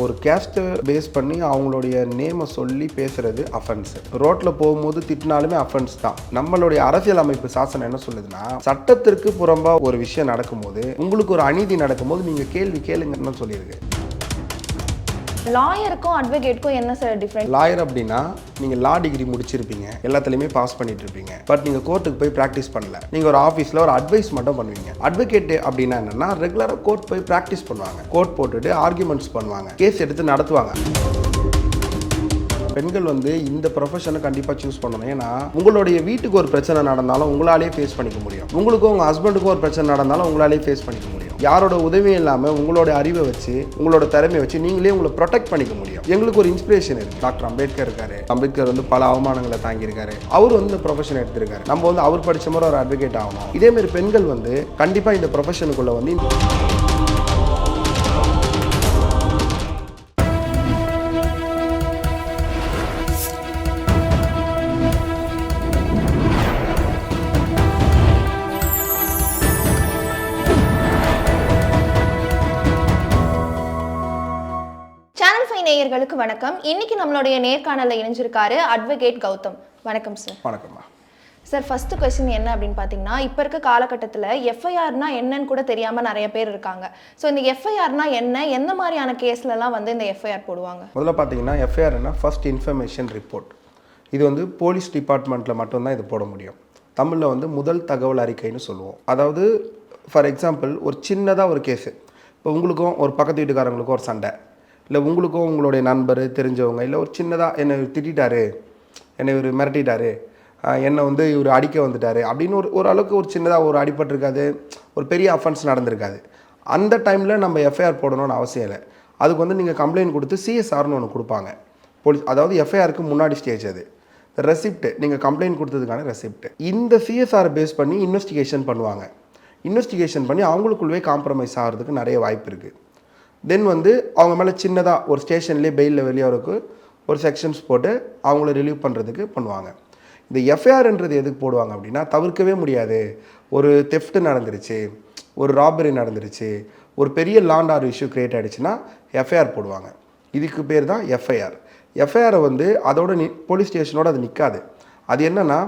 ஒரு கேஸ்ட்டை பேஸ் பண்ணி அவங்களுடைய நேமை சொல்லி பேசுறது அஃபென்ஸ். ரோட்டில் போகும்போது திட்டினாலுமே அஃபென்ஸ் தான். நம்மளுடைய அரசியல் அமைப்பு சாசனம் என்ன சொல்லுதுன்னா, சட்டத்திற்கு புறம்பா ஒரு விஷயம் நடக்கும்போது, உங்களுக்கு ஒரு அநீதி நடக்கும்போது நீங்க கேள்வி கேளுங்கன்னு சொல்லியிருக்கு. லாயருக்கும் அட்வொகேட்க்கும் என்ன சார் டிஃபரன்ஸ்? லாயர் அப்படின்னா நீங்கள் லா டிகிரி முடிச்சிருப்பீங்க, எல்லாத்துலேயுமே பாஸ் பண்ணிட்டு இருப்பீங்க. பட் நீங்கள் கோர்ட்டுக்கு போய் ப்ராக்டிஸ் பண்ணல. நீங்கள் ஒரு ஆஃபீஸில் ஒரு அட்வைஸ் மட்டும் பண்ணுவீங்க. அட்வொகேட் அப்படின்னா என்னன்னா, ரெகுலராக கோர்ட் போய் ப்ராக்டிஸ் பண்ணுவாங்க. கோர்ட் போட்டுட்டு ஆர்குமெண்ட்ஸ் பண்ணுவாங்க, கேஸ் எடுத்து நடத்துவாங்க. பெண்கள் இந்த ப்ரொஃபஷனை கண்டிப்பாக சூஸ் பண்ணணும். ஏன்னா உங்களுடைய வீட்டுக்கு ஒரு பிரச்சனை நடந்தாலும் உங்களாலே ஃபேஸ் பண்ணிக்க முடியும். உங்களுக்கும் உங்கள் ஹஸ்பண்டுக்கும் ஒரு பிரச்சனை நடந்தாலும் உங்களாலே ஃபேஸ் பண்ணிக்க முடியும். யாரோட உதவியும் இல்லாமல் உங்களோட அறிவை வச்சு, உங்களோட திறமையை வச்சு நீங்களே உங்களை ப்ரொடெக்ட் பண்ணிக்க முடியும். எங்களுக்கு ஒரு இன்ஸ்பிரேஷன் இருக்குது. டாக்டர் அம்பேத்கர் இருக்காரு. அம்பேத்கர் பல அவமானங்களை தாங்கியிருக்காரு. அவர் இந்த ப்ரொஃபஷன் எடுத்திருக்காரு. நம்ம அவர் படித்த மாதிரி ஒரு அட்வொகேட் ஆகணும். இதேமாரி பெண்கள் கண்டிப்பாக இந்த ப்ரொஃபஷனுக்குள்ளே நேயர்களுக்கு வணக்கம். இன்னைக்கு நம்மளுடைய நேர்காணல இணைஞ்சிருக்காரு அட்வொகேட் கௌதம். வணக்கம் சார். வணக்கம்மா சார். ஃபர்ஸ்ட் கொஸ்டின் என்ன அப்படின்னு பார்த்தீங்கன்னா, இப்போ இருக்க காலகட்டத்தில் எஃப்ஐஆர்னா என்னன்னு கூட தெரியாமல் நிறைய பேர் இருக்காங்க. ஸோ இந்த எஃப்ஐஆர்னா என்ன, எந்த மாதிரியான கேஸ்லலாம் இந்த எஃப்ஐஆர் போடுவாங்க? முதல்ல பார்த்தீங்கன்னா, எஃப்ஐஆர்னா ஃபர்ஸ்ட் இன்ஃபர்மேஷன் ரிப்போர்ட். இது போலீஸ் டிபார்ட்மெண்ட்டில் மட்டும்தான் இது போட முடியும். தமிழில் முதல் தகவல் அறிக்கைன்னு சொல்லுவோம். அதாவது ஃபார் எக்ஸாம்பிள், ஒரு சின்னதாக ஒரு கேஸு, இப்போ உங்களுக்கும் ஒரு பக்கத்து வீட்டுக்காரங்களுக்கும் ஒரு சண்டை, இல்லை உங்களுக்கும் உங்களுடைய நண்பர் தெரிஞ்சவங்க, இல்லை ஒரு சின்னதாக என்னை திட்டாரு, என்னை இவர் மிரட்டிட்டாரு, என்னை இவர் அடிக்க வந்துட்டார் அப்படின்னு ஒரு அளவுக்கு ஒரு சின்னதாக ஒரு அடிபட்டிருக்காது, ஒரு பெரிய அஃபென்ஸ் நடந்திருக்காது. அந்த டைமில் நம்ம எஃப்ஐஆர் போடணும்னு அவசியம் இல்லை. அதுக்கு நீங்கள் கம்ப்ளைண்ட் கொடுத்து சிஎஸ்ஆர்னு ஒன்று கொடுப்பாங்க போலீஸ். அதாவது எஃப்ஐஆருக்கு முன்னாடி ஸ்டேஜ் அது ரெசிப்ட், நீங்கள் கம்ப்ளைண்ட் கொடுத்ததுக்கான ரெசிப்ட். இந்த சிஎஸ்ஆர் பேஸ் பண்ணி இன்வெஸ்டிகேஷன் பண்ணுவாங்க. இன்வெஸ்டிகேஷன் பண்ணி அவங்களுக்குள்ளே காம்ப்ரமைஸ் ஆகிறதுக்கு நிறைய வாய்ப்பு இருக்குது. தென் அவங்க மேலே சின்னதாக ஒரு ஸ்டேஷன்லேயே பெயிலில் வெளியாகிறதுக்கு ஒரு செக்ஷன்ஸ் போட்டு அவங்கள ரிலீவ் பண்ணுறதுக்கு பண்ணுவாங்க. இந்த எஃப்ஐஆர்ன்றது எதுக்கு போடுவாங்க அப்படின்னா, தவிர்க்கவே முடியாது, ஒரு தெஃப்ட் நடந்துருச்சு, ஒரு ராபரி நடந்துருச்சு, ஒரு பெரிய லாண்ட் ஆர்டர் இஷ்யூ க்ரியேட் ஆகிடுச்சுன்னா எஃப்ஐஆர் போடுவாங்க. இதுக்கு பேர் தான் எஃப்ஐஆர். எஃப்ஐஆரை அதோட போலீஸ் ஸ்டேஷனோடு அது நிற்காது. அது என்னென்னா,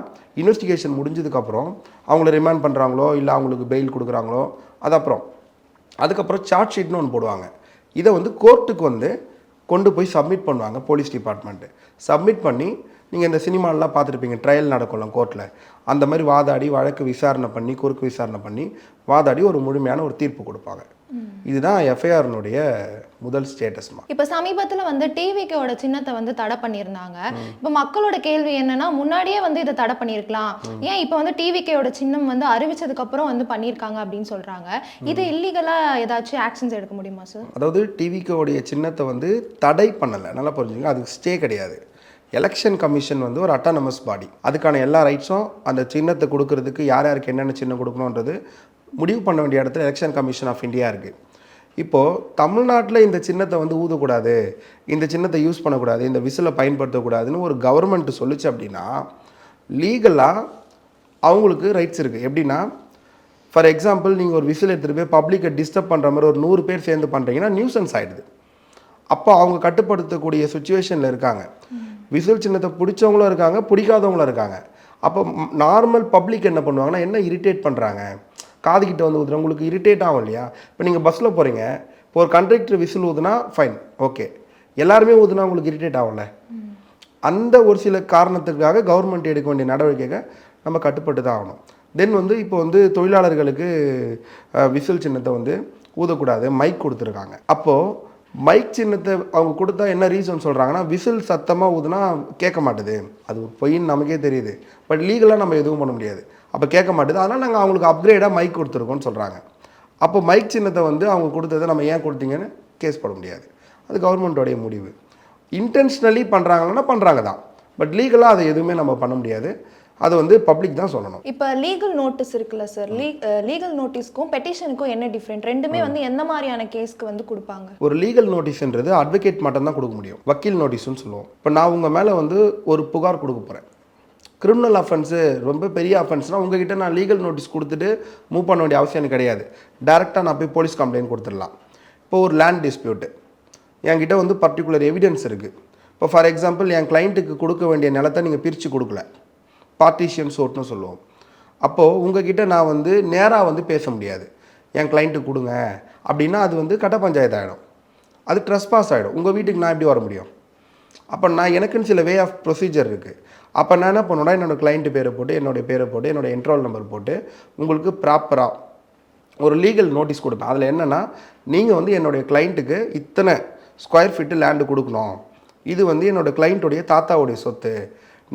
இன்வெஸ்டிகேஷன் முடிஞ்சதுக்கப்புறம் அவங்கள ரிமாண்ட் பண்ணுறாங்களோ இல்லை அவங்களுக்கு பெயில் கொடுக்குறாங்களோ அது அதுக்கப்புறம் சார்ஜ் ஷீட்னு ஒன்று போடுவாங்க. இதை கோர்ட்டுக்கு கொண்டு போய் சப்மிட் பண்ணுவாங்க போலீஸ் டிபார்ட்மெண்ட்டு. சப்மிட் பண்ணி நீங்கள் இந்த சினிமாலெலாம் பார்த்துருப்பீங்க, ட்ரையல் நடக்கலாம் கோர்ட்டில், அந்த மாதிரி வாதாடி வழக்கு விசாரணை பண்ணி குறுக்கு விசாரணை பண்ணி வாதாடி ஒரு முழுமையான ஒரு தீர்ப்பு கொடுப்பாங்க. இதுதான் எஃப்ஐஆர்னுடைய முதல் ஸ்டேட்டஸ்மா. இப்போ சமீபத்தில் டிவிக்கோட சின்னத்தை தடை பண்ணியிருந்தாங்க. இப்போ மக்களோட கேள்வி என்னன்னா, முன்னாடியே இதை தடை பண்ணியிருக்கலாம், ஏன் இப்போ டிவிக்கோட சின்னம் அறிவிச்சதுக்கு அப்புறம் பண்ணியிருக்காங்க அப்படின்னு சொல்றாங்க. இது இல்லீகலா ஏதாச்சும் ஆக்ஷன்ஸ் எடுக்க முடியுமா சார்? அதாவது டிவிக்கோடைய சின்னத்தை தடை பண்ணலை, நல்லா புரிஞ்சுங்க. அதுக்கு ஸ்டே கிடையாது. எலெக்ஷன் கமிஷன் ஒரு அட்டானமஸ் பாடி. அதுக்கான எல்லா ரைட்ஸும் அந்த சின்னத்தை கொடுக்கறதுக்கு யார் யாருக்கு என்னென்ன சின்னம் கொடுக்கணுன்றது முடிவு பண்ண வேண்டிய இடத்துல எலெக்ஷன் கமிஷன் ஆஃப் இந்தியா இருக்குது. இப்போது தமிழ்நாட்டில் இந்த சின்னத்தை ஊதக்கூடாது, இந்த சின்னத்தை யூஸ் பண்ணக்கூடாது, இந்த விசிலை பயன்படுத்தக்கூடாதுன்னு ஒரு கவர்மெண்ட் சொல்லிச்சு அப்படின்னா, லீகலாக அவங்களுக்கு ரைட்ஸ் இருக்குது. எப்படின்னா, ஃபார் எக்ஸாம்பிள், நீங்கள் ஒரு விசில் எடுத்துகிட்டு போய் பப்ளிக்கை டிஸ்டர்ப் பண்ணுற மாதிரி ஒரு 100 பேர் சேர்ந்து பண்ணுறீங்கன்னா நியூசன்ஸ் ஆகிடுது. அப்போ அவங்க கட்டுப்படுத்தக்கூடிய சுச்சுவேஷனில் இருக்காங்க. விசில் சின்னத்தை பிடிச்சவங்களும் இருக்காங்க, பிடிக்காதவங்களும் இருக்காங்க. அப்போ நார்மல் பப்ளிக் என்ன பண்ணுவாங்கன்னா, என்ன இரிட்டேட் பண்ணுறாங்க, காதுகிட்ட ஊதுறவங்களுக்கு இரிட்டேட் ஆகும் இல்லையா? இப்போ நீங்கள் பஸ்ஸில் போகிறீங்க, இப்போ ஒரு கண்டக்டர் விசில் ஊதுனா ஃபைன், ஓகே, எல்லாருமே ஊதுனா உங்களுக்கு இரிட்டேட் ஆகும்ல. அந்த ஒரு சில காரணத்துக்காக கவர்மெண்ட் எடுக்க வேண்டிய நடவடிக்கையை நம்ம கட்டுப்பட்டு தான் ஆகணும். தென் இப்போ தொழிலாளர்களுக்கு விசில் சின்னத்தை ஊதக்கூடாது மைக் கொடுத்துருக்காங்க. அப்போது மைக் சின்னத்தை அவங்க கொடுத்தா என்ன ரீசன் சொல்கிறாங்கன்னா, விசில் சத்தமாக ஊதுனா கேட்க மாட்டுது, அது பொய்ன்னு நமக்கே தெரியுது, பட் லீகலாக நம்ம எதுவும் பண்ண முடியாது, அப்போ கேட்க மாட்டுது, அதனால் நாங்கள் அவங்களுக்கு அப்கிரேடாக மைக் கொடுத்துருக்கோன்னு சொல்கிறாங்க. அப்போ மைக் சின்னத்தை அவங்க கொடுத்ததை நம்ம ஏன் கொடுத்தீங்கன்னு கேஸ் போட முடியாது. அது கவர்மெண்ட்டோடைய முடிவு. இன்டென்ஷனலி பண்ணுறாங்கன்னா பண்ணுறாங்க தான், பட் லீகலாக அதை எதுவுமே நம்ம பண்ண முடியாது. அது பப்ளிக் தான் சொல்லணும். இப்போ லீகல் நோட்டீஸ் இருக்குல்ல சார், லீகல் நோட்டீஸ்க்கும் பெட்டிஷனுக்கும் என்ன டிஃப்ரெண்ட்? ரெண்டுமே எந்த மாதிரியான கேஸ்க்கு கொடுப்பாங்க? ஒரு லீகல் நோட்டீஸ்ன்றது அட்வொகேட் மட்டும் தான் கொடுக்க முடியும். வக்கீல் நோட்டீஸ்னு சொல்லுவோம். இப்போ நான் உங்கள் மேலே ஒரு புகார் கொடுக்க போகிறேன், கிரிமினல் அஃபென்ஸு, ரொம்ப பெரிய அஃபென்ஸ்னால் உங்ககிட்ட நான் லீகல் நோட்டீஸ் கொடுத்துட்டு மூவ் பண்ண வேண்டிய அவசியம் எனக்கு கிடையாது. டேரெக்டாக நான் போய் போலீஸ் கம்ப்ளைண்ட் கொடுத்துடலாம். இப்போ ஒரு லேண்ட் டிஸ்பியூட்டு, என்கிட்ட வந்து பர்டிகுலர் எவிடன்ஸ் இருக்குது. இப்போ ஃபார் எக்ஸாம்பிள் என் கிளைண்ட்டுக்கு கொடுக்க வேண்டிய நிலத்தை நீங்கள் பிரித்து கொடுக்கல, பார்ட்டிஷியன் சோட்னு சொல்லுவோம். அப்போது உங்ககிட்ட நான் வந்து நேராக வந்து பேச முடியாது. என் கிளைண்ட்டுக்கு கொடுங்க அப்படின்னா அது வந்து கட்ட பஞ்சாயத்து ஆகிடும், அது ட்ரெஸ்பாஸ் ஆகிடும். உங்கள் வீட்டுக்கு நான் எப்படி வர முடியும்? அப்போ நான் எனக்குன்னு சில வே ஆஃப் ப்ரொசீஜர் இருக்குது. அப்போ நான் என்ன பண்ணுவேன்னா என்னோடய கிளைண்ட்டு பேரை போட்டு, என்னுடைய பேரை போட்டு, என்னோடய என்ரோல் நம்பர் போட்டு உங்களுக்கு ப்ராப்பராக ஒரு லீகல் நோட்டீஸ் கொடுப்பேன். அதில் என்னென்னா, நீங்கள் வந்து என்னுடைய கிளைண்ட்டுக்கு இத்தனை ஸ்கொயர் ஃபீட்டு லேண்டு கொடுக்கணும், இது வந்து என்னோடய கிளைண்ட்டுடைய தாத்தாவுடைய சொத்து,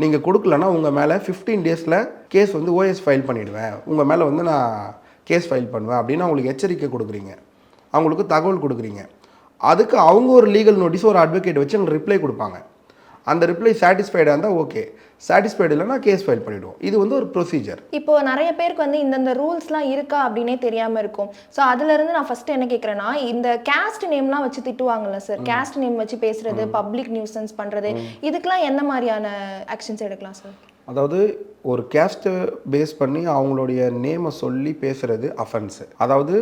நீங்கள் கொடுக்கலன்னா உங்கள் மேலே 15 டேஸில் கேஸ் வந்து ஓஎஸ் ஃபைல் பண்ணிவிடுவேன், உங்கள் மேலே வந்து நான் கேஸ் ஃபைல் பண்ணுவேன் அப்படின்னு அவங்களுக்கு எச்சரிக்கை கொடுக்குறீங்க, அவங்களுக்கு தகவல் கொடுக்குறீங்க. அதுக்கு அவங்க ஒரு லீகல் நோட்டீஸ் ஒரு அட்வொகேட் வச்சு எங்களுக்கு ரிப்ளை கொடுப்பாங்க. அந்த ரிப்ளை சாட்டிஸ்ஃபைடாக இருந்தால் ஓகே, சாட்டிஸ்ஃபைடு இல்லைனா கேஸ் ஃபைல் பண்ணிவிடுவோம். இது வந்து ஒரு ப்ரொசீஜர். இப்போ நிறைய பேருக்கு வந்து இந்தந்த ரூல்ஸ்லாம் இருக்கா அப்படின்னே தெரியாமல் இருக்கும். ஸோ அதுலேருந்து நான் ஃபஸ்ட்டு என்ன கேட்குறேன்னா, இந்த கேஸ்ட் நேம்லாம் வச்சு திட்டுவாங்கல்ல சார், கேஸ்ட் நேம் வச்சு பேசுறது, பப்ளிக் நியூசன்ஸ் பண்ணுறது, இதுக்கெலாம் என்ன மாதிரியான ஆக்ஷன்ஸ் எடுக்கலாம் சார்? அதாவது ஒரு கேஸ்ட்டை பேஸ் பண்ணி அவங்களுடைய நேமை சொல்லி பேசுகிறது அஃபென்ஸு. அதாவது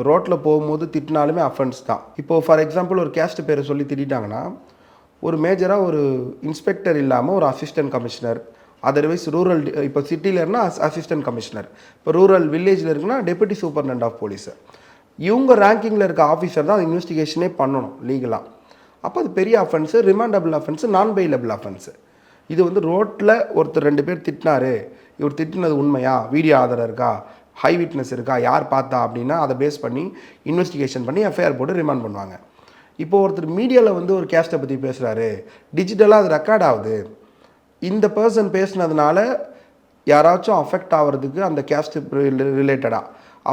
ரோட்டில் போகும்போது திட்டினாலுமே அஃபென்ஸ் தான். இப்போது ஃபார் எக்ஸாம்பிள் ஒரு கேஸ்ட் பேரை சொல்லி திட்டாங்கன்னா, ஒரு மேஜராக ஒரு இன்ஸ்பெக்டர் இல்லாமல் ஒரு அசிஸ்டன்ட் கமிஷனர், அதர்வைஸ் ரூரல், இப்போ சிட்டியில் இருந்தால் அசிஸ்டன்ட் கமிஷனர், இப்போ ரூரல் வில்லேஜில் இருக்குன்னா டெபுட்டி சூப்பர்டென்ட் ஆஃப் போலீஸு, இவங்க ரேங்கிங்கில் இருக்க ஆஃபீஸர் தான் இன்வெஸ்டிகேஷனே பண்ணணும் லீகலாக. அப்போ அது பெரிய offence, remandable offence, non bailable offence. இது வந்து ரோட்டில் ஒருத்தர் 2 பேர் திட்டினாரு, இவர் திட்டினது உண்மையா, வீடியோ ஆதாரம் இருக்கா, ஹை விட்னஸ் இருக்கா, யார் பார்த்தா அப்படின்னா அதை பேஸ் பண்ணி இன்வெஸ்டிகேஷன் பண்ணி எஃப்ஐஆர் போட்டு ரிமாண்ட் பண்ணுவாங்க. இப்போ ஒருத்தர் மீடியாவில் வந்து ஒரு கேஸ்ட்டை பற்றி பேசுகிறாரு, டிஜிட்டலாக அது ரெக்கார்ட் ஆகுது, இந்த பர்சன் பேசுனதுனால யாராச்சும் அஃபெக்ட் ஆகிறதுக்கு அந்த கேஸ்ட் ரிலேட்டடாக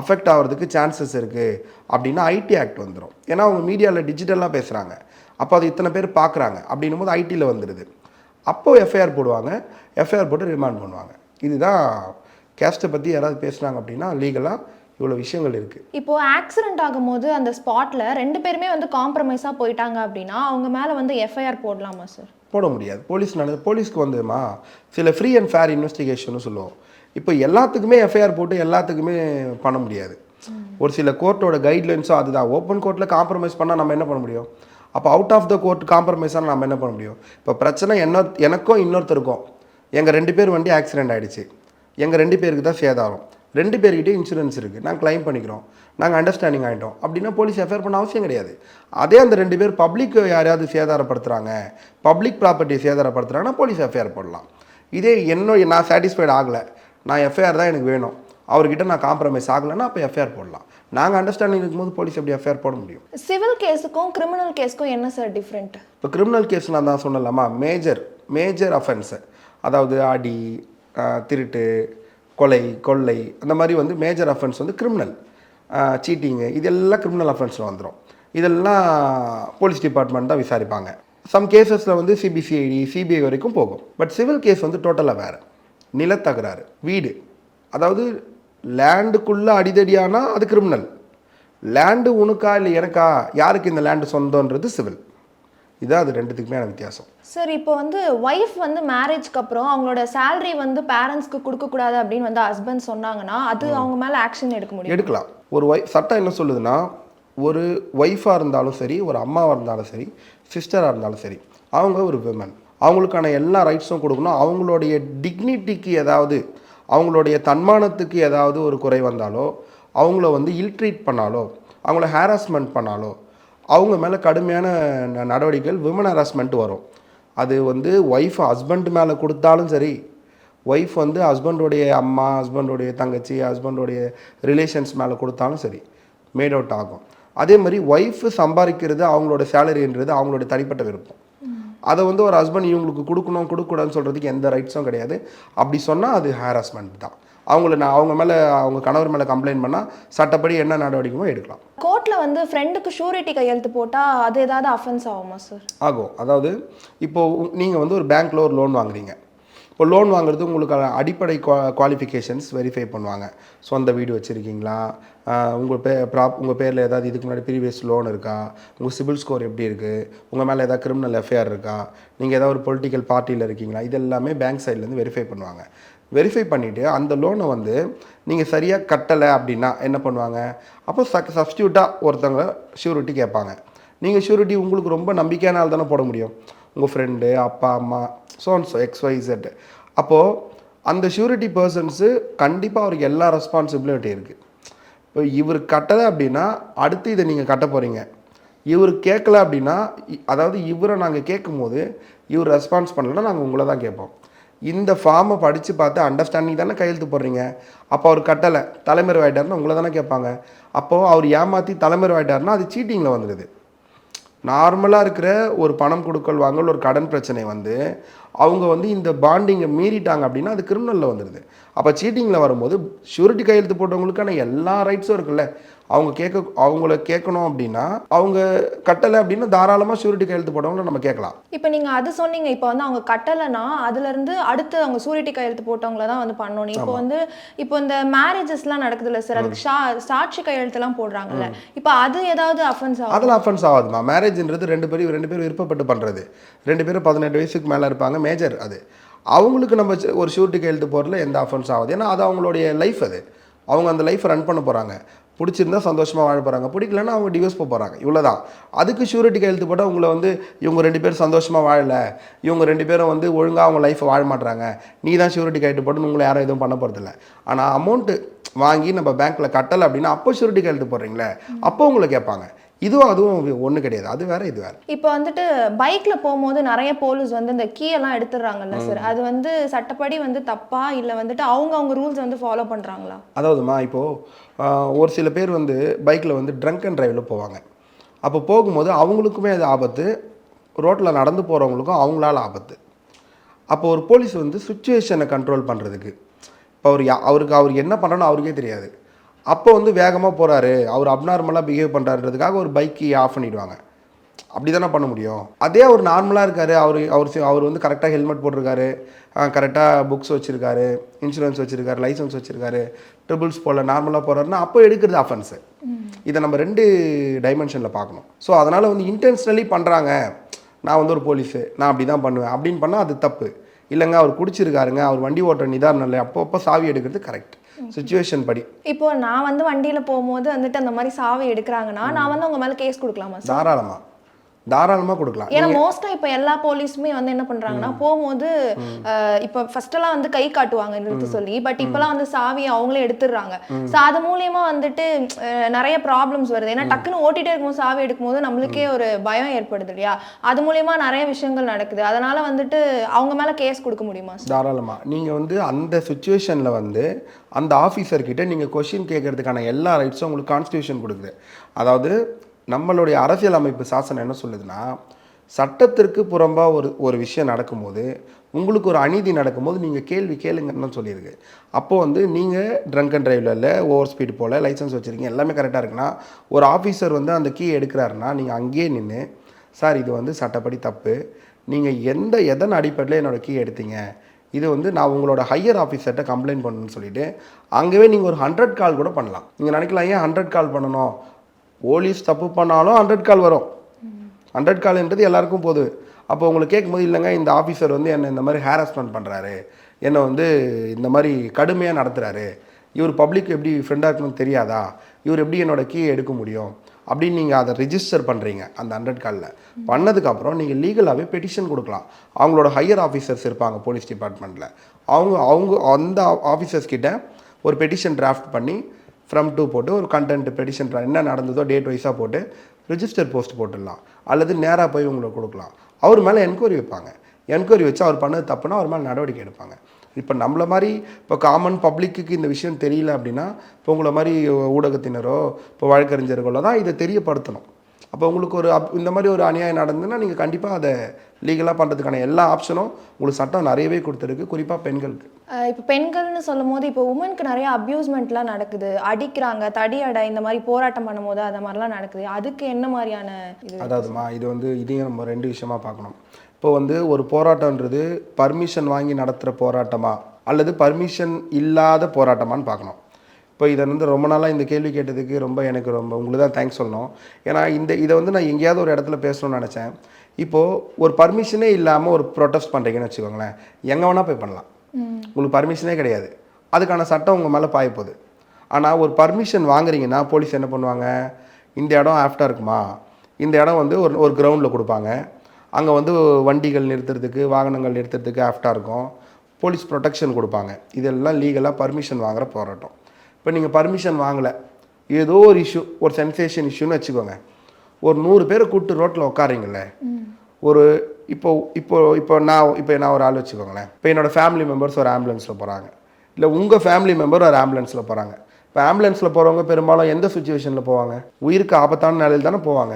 அஃபெக்ட் ஆகிறதுக்கு சான்சஸ் இருக்குது அப்படின்னா ஐடி ஆக்ட் வந்துடும். ஏன்னா அவங்க மீடியாவில் டிஜிட்டலாக பேசுகிறாங்க, அப்போ அது இத்தனை பேர் பார்க்குறாங்க அப்படின்னும் போது ஐடியில் வந்துடுது. அப்போது எஃப்ஐஆர் போடுவாங்க, எஃப்ஐஆர் போட்டு ரிமாண்ட் பண்ணுவாங்க. இதுதான் கேஸ்ட்டை பற்றி யாராவது பேசுகிறாங்க அப்படின்னா லீகலாக இவ்வளோ விஷயங்கள் இருக்குது. இப்போது ஆக்சிடென்ட் ஆகும்போது அந்த ஸ்பாட்டில் 2 பேருமே வந்து காம்ப்ரமைஸாக போயிட்டாங்க அப்படின்னா அவங்க மேலே வந்து எஃப்ஐஆர் போடலாமா சார்? போட முடியாது. போலீஸ்க்கு வந்துமா சில ஃப்ரீ அண்ட் ஃபேர் இன்வெஸ்டிகேஷன் சொல்லுவோம். இப்போ எல்லாத்துக்குமே எஃப்ஐஆர் போட்டு எல்லாத்துக்குமே பண்ண முடியாது. ஒரு சில கோர்ட்டோட கைட்லைன்ஸும் அதுதான். ஓப்பன் கோர்ட்டில் காம்ப்ரமைஸ் பண்ணால் நம்ம என்ன பண்ண முடியும்? அப்போ அவுட் ஆஃப் த கோர்ட் காம்ப்ரமைஸாக நம்ம என்ன பண்ண முடியும்? இப்போ பிரச்சனை எனக்கும் இன்னொருத்தருக்கும், எங்கள் 2 பேர் வண்டி ஆக்சிடென்ட் ஆகிடுச்சு, எங்கள் 2 பேருக்கு தான் சேதாரம், 2 பேர்கிட்டே இன்சூரன்ஸ் இருக்குது, நாங்கள் கிளைம் பண்ணிக்கிறோம், நாங்கள் அண்டர்ஸ்டாண்டிங் ஆகிட்டோம் அப்படின்னா போலீஸ் எஃப்ஐஆர் பண்ண அவசியம் கிடையாது. அதே அந்த 2 பேர் பப்ளிக் யாரையாவது சேதாரப்படுத்துகிறாங்க, பப்ளிக் ப்ராப்பர்ட்டியை சேதாரப்படுத்துகிறாங்கன்னா போலீஸ் எஃப்ஐஆர் போடலாம். இதே நான் சாட்டிஸ்ஃபைடு ஆகலை, நான் எஃப்ஐஆர் தான் எனக்கு வேணும், அவர்கிட்ட நான் காம்ப்ரமைஸ் ஆகலைன்னா அப்போ எஃப்ஐஆர் போடலாம். நாங்கள் அண்டர்ஸ்டாண்டிங் இருக்கும்போது போலீஸ் எப்படி எஃப்ஐஆர் போட முடியும்? சிவில் கேஸுக்கும் கிரிமினல் கேஸுக்கும் என்ன சார் டிஃப்ரெண்ட்? இப்போ கிரிமினல் கேஸ் நான் தான் சொன்னலாமா, மேஜர் அஃபென்ஸு, அதாவது அடி, திருட்டு, கொள்ளை அந்த மாதிரி வந்து மேஜர் அஃபென்ஸ் வந்து கிரிமினல், சீட்டிங்கு, இதெல்லாம் கிரிமினல் அஃபென்ஸில் வந்துடும். இதெல்லாம் போலீஸ் டிபார்ட்மெண்ட் தான் விசாரிப்பாங்க. சம் கேசஸில் வந்து சிபிசிஐடி, சிபிஐ வரைக்கும் போகும். பட் சிவில் கேஸ் வந்து டோட்டலாக வேறு. நிலத்தகராறு, வீடு, அதாவது லேண்டுக்குள்ளே அடிதடியானால் அது கிரிமினல். லேண்டு உனக்கா இல்லை எனக்கா, யாருக்கு இந்த லேண்டு சொந்தன்றது சிவில். இதான் அது ரெண்டுத்துக்குமே வித்தியாசம். சார் இப்போ வந்து ஒய்ஃப் வந்து மேரேஜ்க்கு அப்புறம் அவங்களோட சேலரி வந்து பேரண்ட்ஸ்க்கு கொடுக்கக்கூடாது அப்படின்னு வந்து ஹஸ்பண்ட் சொன்னாங்கன்னா அது அவங்க மேலே ஆக்ஷன் எடுக்க முடியும்? எடுக்கலாம். ஒரு சட்டம் என்ன சொல்லுதுன்னா, ஒரு ஒய்ஃபாக இருந்தாலும் சரி, ஒரு அம்மாவாக இருந்தாலும் சரி, சிஸ்டராக இருந்தாலும் சரி, அவங்க ஒரு விமன், அவங்களுக்கான எல்லா ரைட்ஸும் கொடுக்கணும். அவங்களுடைய டிக்னிட்டிக்கு ஏதாவது, அவங்களுடைய தன்மானத்துக்கு ஏதாவது ஒரு குறை வந்தாலோ, அவங்கள வந்து இல்ட்ரீட் பண்ணாலோ, அவங்கள ஹாராஸ்மெண்ட் பண்ணாலோ, அவங்க மேலே கடுமையான நடவடிக்கைகள், விமன் ஹராஸ்மெண்ட் வரும். அது வந்து ஒய்ஃப் ஹஸ்பண்ட் மேலே கொடுத்தாலும் சரி, ஒய்ஃப் வந்து ஹஸ்பண்டோடைய அம்மா, ஹஸ்பண்டோடைய தங்கச்சி, ஹஸ்பண்டோடைய ரிலேஷன்ஸ் மேலே கொடுத்தாலும் சரி மேட் அவுட் ஆகும். அதே மாதிரி ஒய்ஃபு சம்பாதிக்கிறது, அவங்களோட சேலரின்றது அவங்களோட தனிப்பட்ட விருப்பம். அதை வந்து ஒரு ஹஸ்பண்ட் இவங்களுக்கு கொடுக்கக்கூடாதுன்னு சொல்கிறதுக்கு எந்த ரைட்ஸும் கிடையாது. அப்படி சொன்னால் அது ஹாராஸ்மெண்ட் தான். அவங்க மேலே, அவங்க கணவர் மேலே கம்ப்ளைண்ட் பண்ணால் சட்டப்படி என்ன நடவடிக்கைமோ எடுக்கலாம். கோர்ட்டில் வந்து ஃப்ரெண்டுக்கு ஷூரிட்டி கையெழுத்து போட்டால் அது ஏதாவது அஃபென்ஸ் ஆகுமா சார்? ஆகும். அதாவது இப்போது நீங்கள் வந்து ஒரு பேங்க்கில் ஒரு லோன் வாங்குறீங்க. இப்போ லோன் வாங்குறது உங்களுக்கு அடிப்படை குவாலிஃபிகேஷன்ஸ் வெரிஃபை பண்ணுவாங்க. சொந்த வீடு வச்சுருக்கீங்களா, உங்கள் பேரில் ஏதாவது இதுக்கு முன்னாடி ப்ரீவியஸ் லோன் இருக்கா, உங்கள் சிபில் ஸ்கோர் எப்படி இருக்குது, உங்கள் மேலே ஏதாவது கிரிமினல் எஃப்ஐஆர் இருக்கா, நீங்கள் ஏதாவது ஒரு பொலிட்டிக்கல் பார்ட்டியில் இருக்கீங்களா, இது எல்லாமே பேங்க் சைட்லேருந்து வெரிஃபை பண்ணுவாங்க. வெரிஃபை பண்ணிவிட்டு அந்த லோனை வந்து நீங்கள் சரியாக கட்டலை அப்படின்னா என்ன பண்ணுவாங்க, அப்போ சப்ஸ்டியூட்டாக ஒருத்தவங்க ஷூரிட்டி கேட்பாங்க. நீங்கள் ஷூரிட்டி உங்களுக்கு ரொம்ப நம்பிக்கையான ஆள் தானே போட முடியும், உங்கள் ஃப்ரெண்டு, அப்பா, அம்மா, ஸோ XYZ. அப்போது அந்த ஷூரிட்டி பர்சன்ஸு கண்டிப்பாக அவருக்கு எல்லா ரெஸ்பான்சிபிலிட்டி இருக்குது. இப்போ இவர் கட்டலை அப்படின்னா அடுத்து இதை நீங்கள் கட்ட போகிறீங்க. இவர் கேட்கல அப்படின்னா அதாவது இவரை நாங்கள் கேட்கும் போது இவர் ரெஸ்பான்ஸ் பண்ணலைன்னா நாங்கள் உங்களை தான் கேட்போம். இந்த ஃபார்மை படித்து பார்த்து அண்டர்ஸ்டாண்டிங் தானே கையெழுத்து போடுறீங்க. அப்போ அவர் கட்டலை, தலைமறைவாயிட்டாருன்னா உங்களை தானே கேட்பாங்க. அப்போது அவர் ஏமாற்றி தலைமறைவாயிட்டாருன்னா அது சீட்டிங்கில் வந்துடுது. நார்மலாக இருக்கிற ஒரு பணம் கொடுக்கல் வாங்கல் ஒரு கடன் பிரச்சனை வந்து அவங்க வந்து இந்த பாண்டிங்கை மீறிட்டாங்க அப்படின்னா அது கிரிமினலில் வந்துடுது. அப்போ சீட்டிங்கில் வரும்போது ஷூரிட்டி கையெழுத்து போட்டவங்களுக்கான எல்லா ரைட்ஸும் இருக்குல்ல. அவங்கள கேட்கணும் அப்படின்னா அவங்க கட்டலை அப்படின்னா தாராளமாக ஷூரிட்டி கையெழுத்து போட்டவங்கள நம்ம கேட்கலாம். இப்போ நீங்கள் அது சொன்னீங்க, இப்போ வந்து அவங்க கட்டலைன்னா அதுலேருந்து அடுத்து அவங்க ஷூரிட்டி கையெழுத்து போட்டவங்கள தான் வந்து பண்ணணும். இப்போ இந்த மேரேஜஸ்லாம் நடக்குதுல்ல சார், அதுக்கு சாட்சி கையெழுத்துலாம் போடுறாங்கல்ல, இப்போ அது ஏதாவது அஃபென்ஸ் ஆகும்? அதெல்லாம் அஃபென்ஸ் ஆகாதுமா. மேரேஜ்ன்றது ரெண்டு பேரும் விருப்பப்பட்டு பண்ணுறது. 2 பேரும் 18 வயசுக்கு மேலே இருப்பாங்க, மேஜர். அது அவங்களுக்கு நம்ம ஒரு ஷூரிட்டி கையெழுத்து போடுறதுல எந்த அஃபென்ஸ் ஆகுது. ஏன்னா அது அவங்களுடைய லைஃப், அது அவங்க அந்த லைஃப்பை ரன் பண்ண போகிறாங்க. பிடிச்சிருந்தா சந்தோஷமாக வாழ போகிறாங்க, பிடிக்கலன்னா அவங்க டிவோர்ஸ் போக போகிறாங்க, இவ்வளோதான். அதுக்கு ஷூரிட்டி கையெழுத்து போட்டால் உங்களை வந்து இவங்க 2 பேரும் சந்தோஷமாக வாழலை, இவங்க 2 பேரும் வந்து ஒழுங்காக அவங்க லைஃப்பை வாழ மாட்டுறாங்க, நீ தான் ஷூரிட்டி கையெழுத்து போட்டு உங்களை யாரும் எதுவும் பண்ண போகிறதில்ல. ஆனால் அமௌண்ட்டு வாங்கி நம்ம பேங்க்கில் கட்டலை அப்படின்னா அப்போ ஷூரிட்டி கையெழுத்து போடுறீங்களே, அப்போ உங்களை கேட்பாங்க. அதுவும் ஒன்று கிடையாது, அது வேறு இது வேறு. இப்போ வந்துட்டு பைக்கில் போகும்போது நிறைய போலீஸ் வந்து இந்த கீயெல்லாம் எடுத்துடுறாங்கல்ல சார், அது வந்து சட்டப்படி வந்து தப்பா இல்லை வந்துட்டு அவங்க ரூல்ஸ் வந்து ஃபாலோ பண்ணுறாங்களா? அதாவதுமா இப்போது ஒரு சில பேர் வந்து பைக்கில் வந்து ட்ரங்க் அண்ட் ட்ரைவில் போவாங்க. அப்போ போகும்போது அவங்களுக்குமே அது ஆபத்து, ரோட்டில் நடந்து போகிறவங்களுக்கும் அவங்களால ஆபத்து. அப்போ ஒரு போலீஸ் வந்து சுச்சுவேஷனை கண்ட்ரோல் பண்ணுறதுக்கு இப்போ அவர் என்ன பண்ணுறோன்னு அவருக்கே தெரியாது. அப்போ வந்து வேகமாக போகிறாரு, அவர் அப்நார்மலாக பிஹேவ் பண்ணுறாருன்றதுக்காக ஒரு பைக்கை ஆஃப் பண்ணிவிடுவாங்க. அப்படி தானே பண்ண முடியும். அதே அவர் நார்மலாக இருக்கார், அவர் வந்து கரெக்டாக ஹெல்மெட் போட்டிருக்காரு, கரெக்டாக புக்ஸ் வச்சுருக்காரு, இன்சூரன்ஸ் வச்சுருக்காரு, லைசன்ஸ் வச்சுருக்காரு, ட்ரிபிள்ஸ் போல் நார்மலாக போகிறாருன்னா அப்போ எடுக்கிறது அஃபென்ஸு. இதை நம்ம 2 டைமென்ஷனில் பார்க்கணும். ஸோ அதனால் வந்து இன்டென்ஷனலி பண்ணுறாங்க, நான் வந்து ஒரு போலீஸு, நான் அப்படி தான் பண்ணுவேன் அப்படின்னு பண்ணால் அது தப்பு. இல்லைங்க அவர் குடிச்சிருக்காருங்க, அவர் வண்டி ஓட்டுற நிதானம் இல்லை, அப்போ சாவி எடுக்கிறது கரெக்ட், சிச்சுவேஷன் படி. இப்போ நான் வந்து வண்டியில் போகும்போது வந்துட்டு அந்த மாதிரி சாவி எடுக்கிறாங்கன்னா நான் வந்து உங்க மேலே கேஸ் கொடுக்கலாமா சார்? தாராளமாக கொடுக்கலாம். ஏன்னா மோஸ்டா இப்போ எல்லா போலீஸுமே வந்து என்ன பண்றாங்கன்னா போகும்போது இப்போ ஃபர்ஸ்ட் எல்லாம் வந்து கை காட்டுவாங்க நிறுத்த சொல்லி, பட் இப்பெல்லாம் வந்து சாவி அவங்களே எடுத்துடுறாங்க. ஸோ அது மூலியமா வந்துட்டு நிறைய ப்ராப்ளம்ஸ் வருது. ஏன்னா டக்குன்னு ஓட்டிகிட்டே இருக்கும்போது சாவி எடுக்கும்போது நம்மளுக்கே ஒரு பயம் ஏற்படுது இல்லையா, அது மூலியமா நிறைய விஷயங்கள் நடக்குது. அதனால வந்துட்டு அவங்க மேலே கேஸ் கொடுக்க முடியுமா? தாராளமாக. நீங்கள் வந்து அந்த சுச்சுவேஷனில் வந்து அந்த ஆஃபீஸர்கிட்ட நீங்கள் கொஷின் கேட்கறதுக்கான எல்லா ரைட்ஸும் உங்களுக்கு கான்ஸ்டியூஷன் கொடுக்குது. அதாவது நம்மளுடைய அரசியல் அமைப்பு சாசனம் என்ன சொல்லுதுன்னா, சட்டத்திற்கு புறம்பாக ஒரு விஷயம் நடக்கும்போது, உங்களுக்கு ஒரு அநீதி நடக்கும்போது நீங்கள் கேள்வி கேளுங்கன்னு சொல்லியிருக்கு. அப்போது வந்து நீங்கள் ட்ரங்க் அண்ட் ட்ரைவில் இல்லை, ஓவர் ஸ்பீடு போல், லைசன்ஸ் வச்சுருக்கீங்க, எல்லாமே கரெக்டாக இருக்குன்னா ஒரு ஆஃபீஸர் வந்து அந்த கீ எடுக்கிறாருன்னா நீங்கள் அங்கேயே நின்று, சார் இது வந்து சட்டப்படி தப்பு, நீங்கள் எதன் அடிப்படையில் என்னோடய கீ எடுத்தீங்க, இது வந்து நான் உங்களோட ஹையர் ஆஃபீஸர்கிட்ட கம்ப்ளைண்ட் பண்ணணும்னு சொல்லிவிட்டு அங்கேயே நீங்கள் ஒரு 100 கால் கூட பண்ணலாம். நீங்கள் நினைக்கலாம் ஏன் 100 கால் பண்ணணும், போலீஸ் தப்பு பண்ணாலும் 100 கால் வரும். 100 கால்ன்றது எல்லாருக்கும் போகுது. அப்போ உங்களுக்கு கேட்கும்போது இல்லைங்க இந்த ஆஃபீஸர் வந்து என்னை இந்த மாதிரி ஹேரஸ்மெண்ட் பண்ணுறாரு, என்னை வந்து இந்த மாதிரி கடுமையாக நடத்துகிறாரு, இவர் பப்ளிக் எப்படி ஃப்ரெண்டாக இருக்கணும்னு தெரியாதா, இவர் எப்படி என்னோடய கீயை எடுக்க முடியும் அப்படின்னு நீங்கள் அதை ரிஜிஸ்டர் பண்ணுறீங்க. அந்த 100 காலில் பண்ணதுக்கப்புறம் நீங்கள் லீகலாகவே பெட்டிஷன் கொடுக்கலாம். அவங்களோட ஹையர் ஆஃபீஸர்ஸ் இருப்பாங்க போலீஸ் டிபார்ட்மெண்ட்டில், அவங்க அந்த ஆஃபீஸர்ஸ்கிட்ட ஒரு பெட்டிஷன் டிராஃப்ட் பண்ணி ஃப்ரம் டு போட்டு ஒரு கண்டென்ட் பெட்டிஷன் என்ன நடந்ததோ டேட் வைஸாக போட்டு ரிஜிஸ்டர் போஸ்ட் போட்டுடலாம். அல்லது நேராக போய் உங்களுக்கு கொடுக்கலாம். அவர் மேலே என்கொயரி வைப்பாங்க. என்கொயரி வச்சு அவர் பண்ணது தப்புனா அவர் மேலே நடவடிக்கை எடுப்பாங்க. இப்போ நம்மள மாதிரி இப்போ காமன் பப்ளிக்கு இந்த விஷயம் தெரியல அப்படின்னா இப்போ உங்களை மாதிரி ஊடகத்தினரோ இப்போ வழக்கறிஞர்களோ தான் இதை தெரியப்படுத்தணும். அப்போ உங்களுக்கு இந்த மாதிரி ஒரு அநியாயம் நடந்ததுன்னா நீங்கள் கண்டிப்பாக அதை லீகலாக பண்ணுறதுக்கான எல்லா ஆப்ஷனும் உங்களுக்கு சட்டம் நிறையவே கொடுத்துருக்கு, குறிப்பாக பெண்களுக்கு. இப்போ பெண்கள்னு சொல்லும் போது இப்போ உமனுக்கு நிறைய அப்யூஸ்மெண்ட்லாம் நடக்குது, அடிக்கிறாங்க, தடி அடை இந்த மாதிரி போராட்டம் பண்ணும்போது அது மாதிரிலாம் நடக்குது. அதுக்கு என்ன மாதிரியான அதாவதுமா இது வந்து இதையும் நம்ம 2 விஷயமா பார்க்கணும். இப்போ வந்து ஒரு போராட்டன்றது பர்மிஷன் வாங்கி நடத்துகிற போராட்டமா அல்லது பர்மிஷன் இல்லாத போராட்டமானு பார்க்கணும். இப்போ இதை வந்து ரொம்ப நாளாக இந்த கேள்வி கேட்டதுக்கு எனக்கு உங்களுக்கு தான் தேங்க்ஸ் சொல்லணும். ஏன்னா இதை வந்து நான் எங்கேயாவது ஒரு இடத்துல பேசணும்னு நினச்சேன். இப்போது ஒரு பர்மிஷனே இல்லாமல் ஒரு ப்ரொட்டஸ்ட் பண்ணுறீங்கன்னு வச்சுக்கோங்களேன், எங்கே வேணால் போய் பண்ணலாம், உங்களுக்கு பர்மிஷனே கிடையாது, அதுக்கான சட்டம் உங்கள் மேலே பாயப்போகுது. ஆனால் ஒரு பர்மிஷன் வாங்குறீங்கன்னா போலீஸ் என்ன பண்ணுவாங்க, இந்த இடம் ஆஃப்டாக இருக்குமா, இந்த இடம் வந்து ஒரு கிரவுண்டில் கொடுப்பாங்க. அங்கே வந்து வண்டிகள் நிறுத்துறதுக்கு, வாகனங்கள் நிறுத்துறதுக்கு ஆஃப்டாக இருக்கும். போலீஸ் ப்ரொடெக்ஷன் கொடுப்பாங்க. இதெல்லாம் லீகலாக பர்மிஷன் வாங்குகிற போராட்டம். இப்போ நீங்கள் பர்மிஷன் வாங்கலை, ஏதோ ஒரு இஷ்யூ, ஒரு சென்சேஷன் இஷ்யூன்னு வச்சுக்கோங்க. ஒரு 100 பேரை கூப்பிட்டு ரோட்டில் உட்காரிங்கள, ஒரு இப்போ நான் ஒரு ஆள் வச்சுக்கோங்களேன். இப்போ என்னோடய ஃபேமிலி மெம்பர்ஸ் ஒரு ஆம்புலன்ஸில் போகிறாங்க, இல்லை உங்கள் ஃபேமிலி மெம்பர் ஒரு ஆம்புலன்ஸில் போகிறாங்க. இப்போ ஆம்புலன்ஸில் போகிறவங்க பெரும்பாலும் எந்த சுச்சுவேஷனில் போவாங்க? உயிருக்கு ஆபத்தான நிலையில் தானே போவாங்க.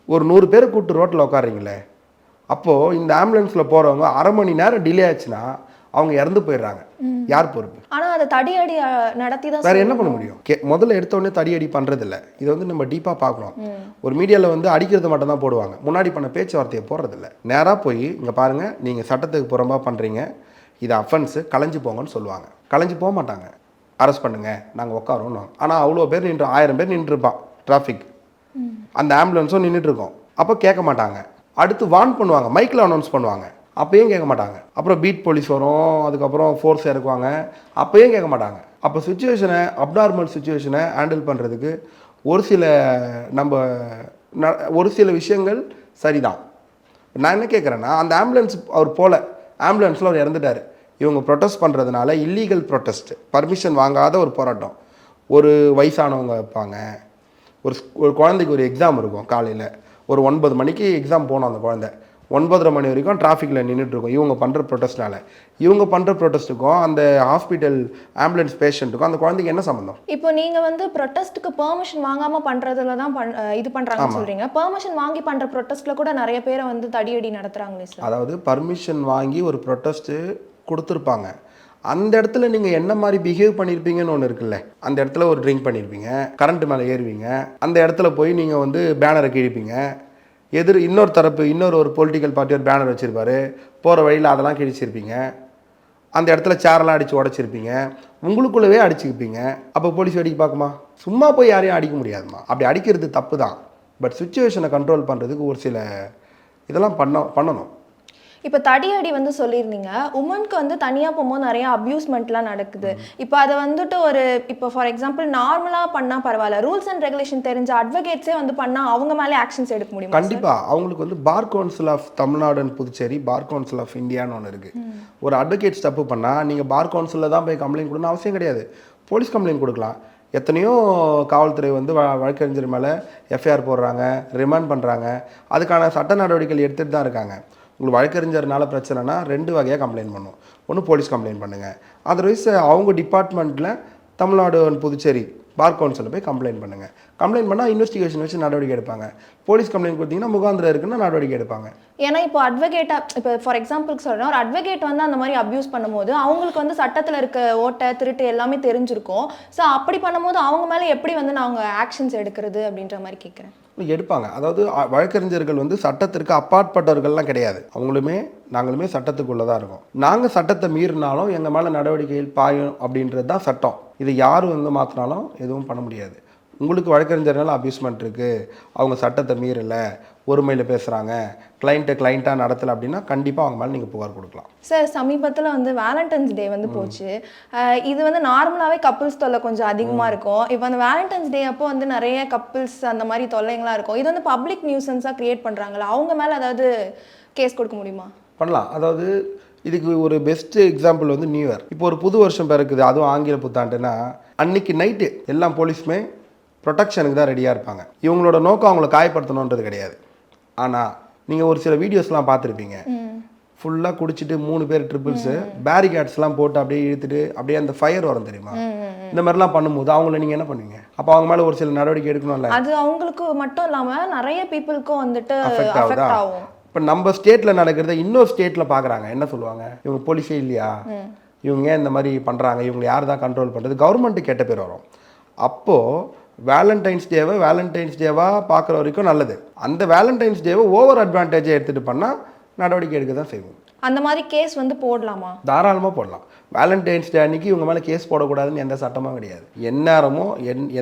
ஒரு 100 பேரை கூப்பிட்டு ரோட்டில் உட்காரிங்களே, அப்போது இந்த ஆம்புலன்ஸில் போகிறவங்க அரை மணி நேரம் டிலே ஆச்சுன்னா அவங்க இறந்து போயிடுறாங்க. யார் பொறுப்பு? ஆனால் அதை தடியடி நடத்தி தான் வேறு என்ன பண்ண முடியும்? முதல்ல எடுத்தோடனே தடியடி பண்ணுறதில்ல. இதை வந்து நம்ம டீப்பாக பார்க்கணும். ஒரு மீடியாவில் வந்து அடிக்கிறது மட்டும் தான் போடுவாங்க, முன்னாடி பண்ண பேச்சுவார்த்தையை போடுறதில்ல. நேராக போய் இங்கே பாருங்கள், நீங்கள் சட்டத்துக்கு புறம்பாக பண்ணுறீங்க, இது அஃபென்ஸு, கலைஞ்சு போங்கன்னு சொல்லுவாங்க. கலைஞ்சு போக மாட்டாங்க. அரெஸ்ட் பண்ணுங்கள், நாங்கள் உட்காரோன்னு. ஆனால் அவ்வளோ பேர் 1000 பேர் நின்றுருப்பான் டிராஃபிக், அந்த ஆம்புலன்ஸும் நின்றுட்டுருக்கோம். அப்போ கேட்க மாட்டாங்க. அடுத்து வார்ன் பண்ணுவாங்க, மைக்கில் அனௌன்ஸ் பண்ணுவாங்க, அப்போயும் கேட்க மாட்டாங்க. அப்புறம் பீட் போலீஸ் வரும், அதுக்கப்புறம் ஃபோர்ஸ் இறக்குவாங்க, அப்போயும் கேட்க மாட்டாங்க. அப்போ சுச்சுவேஷனை, அப்நார்மல் சுச்சுவேஷனை ஹேண்டில் பண்ணுறதுக்கு ஒரு சில விஷயங்கள் சரிதான். நான் என்ன கேட்குறேன்னா, அந்த ஆம்புலன்ஸ் அவர் ஆம்புலன்ஸில் அவர் இறந்துட்டார். இவங்க ப்ரொட்டஸ்ட் பண்ணுறதுனால இல்லீகல் ப்ரொட்டஸ்ட், பர்மிஷன் வாங்காத ஒரு போராட்டம். ஒரு வயசானவங்க வைப்பாங்க, ஒரு குழந்தைக்கு ஒரு எக்ஸாம் இருக்கும் காலையில், ஒரு 9 மணிக்கு எக்ஸாம் போகணும். அந்த குழந்தை 9:30 மணி வரைக்கும் டிராஃபிக்கில் நின்றுட்டுருக்கோம். இவங்க பண்ணுற ப்ரொட்டஸ்ட்னால, இவங்க பண்ணுற ப்ரொட்டஸ்ட்டுக்கும் அந்த ஹாஸ்பிட்டல் ஆம்புலன்ஸ் பேஷண்ட்டுக்கும் அந்த குழந்தைக்கு என்ன சம்மந்தம்? இப்போ நீங்கள் வந்து ப்ரொட்டஸ்ட்டுக்கு பெர்மிஷன் வாங்காமல் பண்ணுறதுல தான் இது பண்ணுறாங்கன்னு சொல்கிறீங்க. பெர்மிஷன் வாங்கி பண்ணுற ப்ரொட்டஸ்ட்டில் கூட நிறைய பேரை வந்து தடியடி நடத்துகிறாங்களே சார். அதாவது பர்மிஷன் வாங்கி ஒரு ப்ரொட்டஸ்ட்டு கொடுத்துருப்பாங்க, அந்த இடத்துல நீங்கள் என்ன மாதிரி பிஹேவ் பண்ணியிருப்பீங்கன்னு ஒன்று இருக்குல்ல. அந்த இடத்துல ஒரு ட்ரிங்க் பண்ணியிருப்பீங்க, கரண்ட் மேலே ஏறுவீங்க, அந்த இடத்துல போய் நீங்கள் வந்து பேனரை கிழிப்பீங்க. இன்னொரு ஒரு பொலிட்டிக்கல் பார்ட்டி ஒரு பேனர் வச்சுருப்பாரு, போகிற வழியில் அதெல்லாம் கிழிச்சிருப்பீங்க. அந்த இடத்துல சேரெல்லாம் அடித்து உடச்சிருப்பீங்க, உங்களுக்குள்ளவே அடிச்சுக்கிப்பீங்க. அப்போ போலீஸ் வேடிக்கை பார்க்குமா? சும்மா போய் யாரையும் அடிக்க முடியாதுமா. அப்படி அடிக்கிறது தப்பு தான், பட் சுச்சுவேஷனை கண்ட்ரோல் பண்ணுறதுக்கு ஒரு சில இதெல்லாம் பண்ணணும். இப்போ தடியடி வந்து சொல்லியிருந்தீங்க, உமனுக்கு வந்து தனியாக போகும்போது நிறைய அப்யூஸ்மெண்ட்லாம் நடக்குது. இப்போ அதை வந்துட்டு இப்போ ஃபார் எக்ஸாம்பிள் நார்மலாக பண்ணால் பரவாயில்ல, ரூல்ஸ் அண்ட் ரெகுலேஷன் தெரிஞ்ச அட்வொகேட்ஸே வந்து பண்ணால் அவங்க மேலே ஆக்ஷன்ஸ் எடுக்க முடியும்? கண்டிப்பாக. அவங்களுக்கு வந்து bar council of Tamil Nadu and Puducherry, bar council of இந்தியான்னு ஒன்று இருக்குது. ஒரு அட்வொகேட்ஸ் தப்பு பண்ணால் நீங்கள் பார் கவுன்சிலில் தான் போய் கம்ப்ளைண்ட் கொடுக்கணும் அவசியம் கிடையாது, போலீஸ் கம்ப்ளைண்ட் கொடுக்கலாம். எத்தனையோ காவல்துறை வந்து வழக்கறிஞர் மேலே எஃப்ஐஆர் போடுறாங்க, ரிமாண்ட் பண்ணுறாங்க, அதுக்கான சட்ட நடவடிக்கைகள் எடுத்துகிட்டு தான் இருக்காங்க. உங்களுக்கு வழக்கறிஞர்னால பிரச்சனைனா 2 வகையாக கம்ப்ளைண்ட் பண்ணும். ஒன்று போலீஸ் கம்ப்ளைண்ட் பண்ணுங்கள், அதர்வைஸ் அவங்க டிபார்ட்மெண்ட்டில் தமிழ்நாடு அண்ட் புதுச்சேரி பார் கவுன்சிலில் போய் கம்ப்ளைண்ட் பண்ணுங்கள். கம்ப்ளைண்ட் பண்ணால் இன்வெஸ்டிகேஷன் வச்சு நடவடிக்கை எடுப்பாங்க. போலீஸ் கம்ப்ளைண்ட் கொடுத்தீங்கன்னா முகாந்திரம் இருக்குன்னா நடவடிக்கை எடுப்பாங்க. ஏன்னா இப்போ இப்போ ஃபார் எக்ஸாம்பிளுக்கு சொல்கிறேன், ஒரு அட்வொகேட் வந்து அந்த மாதிரி அப்யூஸ் பண்ணும்போது அவங்களுக்கு வந்து சட்டத்தில் இருக்க ஓட்டை திருட்டு எல்லாமே தெரிஞ்சிருக்கும். ஸோ அப்படி பண்ணும்போது அவங்க மேலே எப்படி வந்து நாங்கள் ஆக்ஷன்ஸ் எடுக்கிறது அப்படின்ற மாதிரி கேட்குறேன். எடுப்பாங்க. அதாவது வழக்கறிஞர்கள் வந்து சட்டத்திற்கு அப்பாற்பட்டவர்கள்லாம் கிடையாது, நாங்களுமே சட்டத்துக்குள்ளே தான் இருக்கோம். நாங்கள் சட்டத்தை மீறினாலும் எங்கள் மேலே நடவடிக்கைகள் பாயும் அப்படின்றது தான் சட்டம். இதை யார் வந்து மாற்றினாலும் எதுவும் பண்ண முடியாது. உங்களுக்கு வழக்கறிஞர்கள் அப்யூஸ்மெண்ட் இருக்குது, அவங்க சட்டத்தை மீறலை, ஒருமையில் பேசுகிறாங்க, கிளைண்ட்டாக நடத்தலை அப்படின்னா கண்டிப்பாக அவங்க மேலே நீங்கள் புகார் கொடுக்கலாம். சார், சமீபத்தில் வந்து வேலண்டைன்ஸ் டே வந்து போச்சு. இது வந்து நார்மலாகவே கப்புள்ஸ் தொல்லை கொஞ்சம் அதிகமாக இருக்கும். இப்போ அந்த வேலண்டைன்ஸ் டே அப்போ வந்து நிறைய கப்புள்ஸ் அந்த மாதிரி தொல்லைங்களாம் இருக்கும். இது வந்து பப்ளிக் நியூசன்ஸாக க்ரியேட் பண்ணுறாங்களா, அவங்க மேலே அதாவது கேஸ் கொடுக்க முடியுமா? பண்ணலாம். அதாவது இதுக்கு ஒரு பெஸ்ட் எக்ஸாம்பிள் வந்து நியூ இயர். இப்போ ஒரு புது வருஷம் பிறக்குது, அதுவும் ஆங்கில புத்தாண்டுன்னா அன்னைக்கு நைட்டு எல்லா போலீஸுமே ப்ரொடெக்ஷனுக்கு தான் ரெடியாக இருப்பாங்க. இவங்களோட நோக்கம் அவங்கள காயப்படுத்தணுன்றது கிடையாது. ஆனால் நீங்கள் ஒரு சில வீடியோஸ்லாம் பார்த்துருப்பீங்க, ஃபுல்லாக குடிச்சிட்டு 3 பேர் ட்ரிபிள்ஸு பேரிகேட்ஸ்லாம் போட்டு அப்படியே இழுத்துட்டு அப்படியே அந்த ஃபயர் வரும் தெரியுமா, இந்த மாதிரிலாம் பண்ணும்போது அவங்கள நீங்கள் என்ன பண்ணுவீங்க? அப்போ அவங்க மேலே ஒரு சில நடவடிக்கை எடுக்கணும்ல. அது அவங்களுக்கு மட்டும் இல்லாமல் நிறைய பீப்புளுக்கும் வந்துட்டு அஃபெக்ட் ஆகும். இப்போ நம்ம ஸ்டேட்டில் நடக்கிறத இன்னொரு ஸ்டேட்டில் பார்க்குறாங்க, என்ன சொல்லுவாங்க, இவங்க போலீஸே இல்லையா, இவங்க ஏன் இந்த மாதிரி பண்ணுறாங்க, இவங்க யார் தான் கண்ட்ரோல் பண்ணுறது, கவர்மெண்ட்டு கெட்ட பேர் வரும். அப்போது வேலண்டைன்ஸ் டேவாக பார்க்குற வரைக்கும் நல்லது. அந்த வேலண்டைன்ஸ் டேவை ஓவர் அட்வான்டேஜாக எடுத்துகிட்டு பண்ணால் நடவடிக்கை எடுக்க தான் செய்வோம். அந்த மாதிரி கேஸ் வந்து போடலாமா? தாராளமாக போடலாம். வேலண்டைன்ஸ் டே அன்றைக்கி இவங்க மேலே கேஸ் போடக்கூடாதுன்னு எந்த சட்டமும் கிடையாது. எந்நேரமும்